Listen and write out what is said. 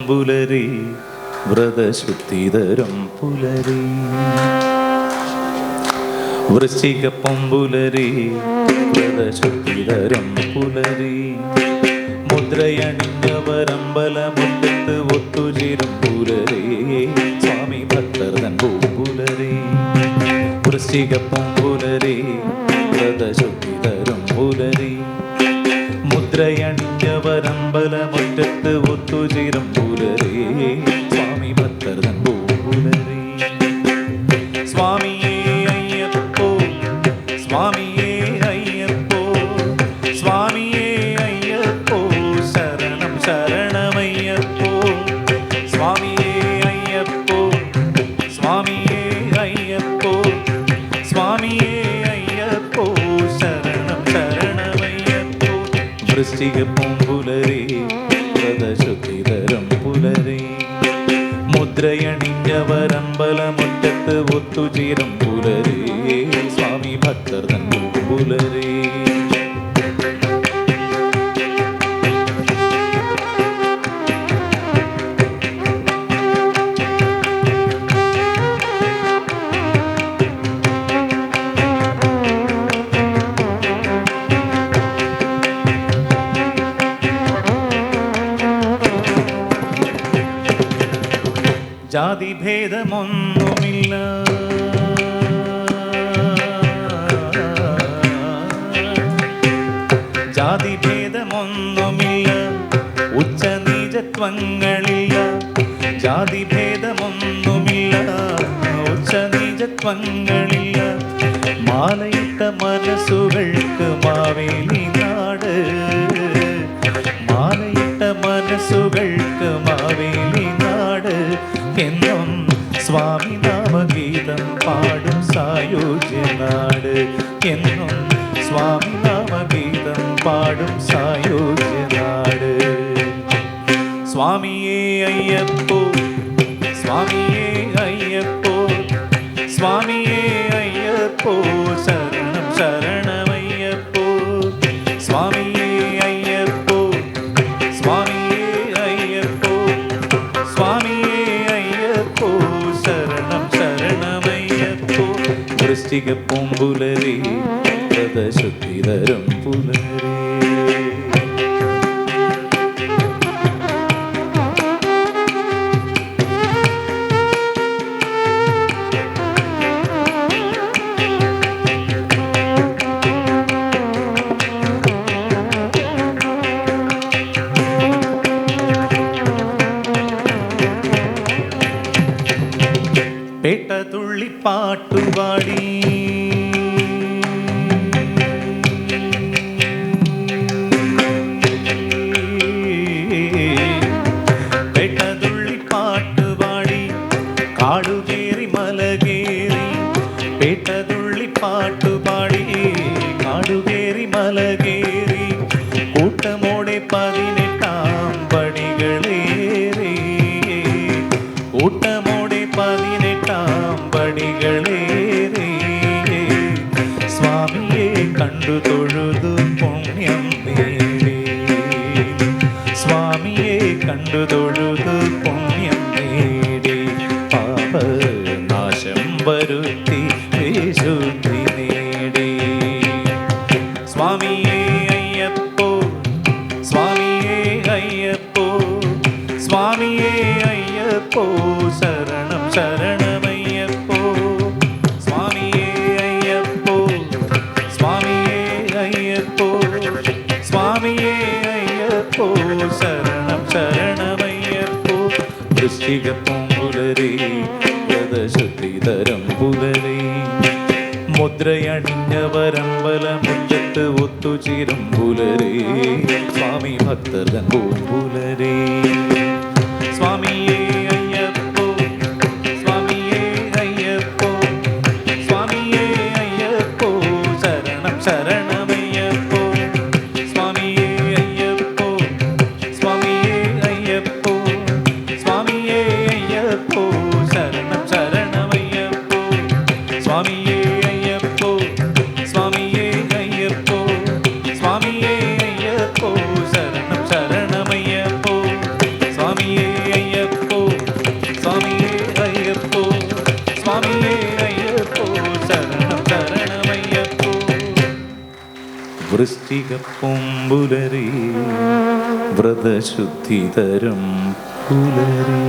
പുലരി വ്രതശുദ്ധിതരം പുലരി വൃശ്ചിക പുലരി വ്രതശുദ്ധിതരം പുലരി മുദ്രയണിഞ്ഞവരമ്പലമുറ്റത്ത് ഒത്തുചേരും പുലരി സ്വാമി ഭക്തർ തൻ പൂമ്പുലരി വൃശ്ചിക പുലരി വ്രതശുദ്ധിതരം പുലരി മുദ്രയണിഞ്ഞവരമ്പലമുറ്റത്ത് ഒത്തുചേരും പുലരി സ്വാമി ഭക്തർ തൻ പൂമ്പുലരി സ്വാമിയേ അയ്യപ്പോ സ്വാമിയേ അയ്യപ്പോ സ്വാമിയേ അയ്യപ്പോ ശരണം ശരണമയ്യപ്പോ സ്വാമിയേ അയ്യപ്പോ സ്വാമിയേ അയ്യപ്പോ സ്വാമിയേ അയ്യപ്പോ ശരണം ശരണമയ്യപ്പോ വൃശ്ചിക പുലരി വ്രതശുദ്ധിതരം പുലരി മുദ്രയണിഞ്ഞവരമ്പലമുറ്റത്ത് ഒത്തുചേരും പുലരി സ്വാമി ഭക്തർ തൻ പൂമ്പുലരി ജാതിഭേദമൊന്നുമില്ല ജാതിഭേദമൊന്നുമില്ല ഉച്ചനീചത്വങ്ങളില്ല ജാതിഭേദമൊന്നുമില്ല ഉച്ചനീചത്വങ്ങളില്ല മാലയിട്ട മനസ്സുകൾക്ക് മാവേലി നാട് മാലയിട്ട മനസ്സുകൾക്ക് മാവേലി നാട് എന്നും സ്വാമി നാമഗീതം പാടും സായോജ്യനാട് എന്നും സ്വാമി നാമഗീതം പാടും സായോജ്യനാട് സ്വാമിയേ അയ്യപ്പോ സ്വാമിയേ അയ്യപ്പോ സ്വാമിയേ അയ്യപ്പോ ശരണം ശരണമയ്യപ്പോ സ്വാമിയേ അയ്യപ്പോ സ്വാമിയേ അയ്യപ്പോ സ്വാമിയേ അയ്യപ്പോ ശരണം ശരണമയ്യപ്പോ വൃശ്ചിക പുലരി വ്രതശുദ്ധിതരം പുലരി പേട്ടതുള്ളി പാട്ടുപാടി പേട്ടതുള്ളി പാട്ടുപാടി കാടുകേറി മലകേറി പേട്ടതുള്ളി പാട്ടുപാടി കാടുകേറി മലകേറി കൂട്ടമോടെ 18 പടികളേറി കൂട്ടമോടെ 18 പടികളേറി സ്വാമിയെ കണ്ടു തൊഴുതു പുണ്യം നേടി സ്വാമിയെ കണ്ടു തൊഴുതു പുണ്യം നേടി പാപനാശം വരുത്തി വിശുദ്ധി നേടി സ്വാമിയേ അയ്യപ്പോ സ്വാമിയേ അയ്യപ്പോ സ്വാമിയേ അയ്യപ്പോ ശരണം ശരണമയ്യപ്പോ സ്വാമിയേ അയ്യപ്പോ സ്വാമിയേ അയ്യപ്പോ സ്വാമിയേ അയ്യപ്പോ ശരണം ശരണമയ്യപ്പോ വൃശ്ചിക പുലരി വ്രതശുദ്ധിതരം പുലരി മുദ്രയണിഞ്ഞവരമ്പലമുറ്റത്ത് ഒത്തുചേരും പുലരി സ്വാമി ഭക്തർ തൻ പൂമ്പുലരി സ്വാമിയേ അയ്യപ്പോ സ്വാമിയേ അയ്യപ്പോ സ്വാമിയേ അയ്യപ്പോ ശരണം ശരണമയ്യപ്പോ സ്വാമിയേ അയ്യപ്പോ സ്വാമിയേ അയ്യപ്പോ സ്വാമിയേ അയ്യപ്പോ ശരണം ശരണമയ്യപ്പോ സ്വാമിയേ അയ്യപ്പോ സ്വാമിയേ അയ്യപ്പോ സ്വാമിയേ അയ്യപ്പോ ശരണം ശരണമയ്യപ്പോ സ്വാമി സ്വാമിയേ അയ്യപ്പോ ശരണം ശരണമയ്യപ്പോ. വൃശ്ചിക പൂമ്പുലരി വ്രതശുദ്ധി തരും പുലരി.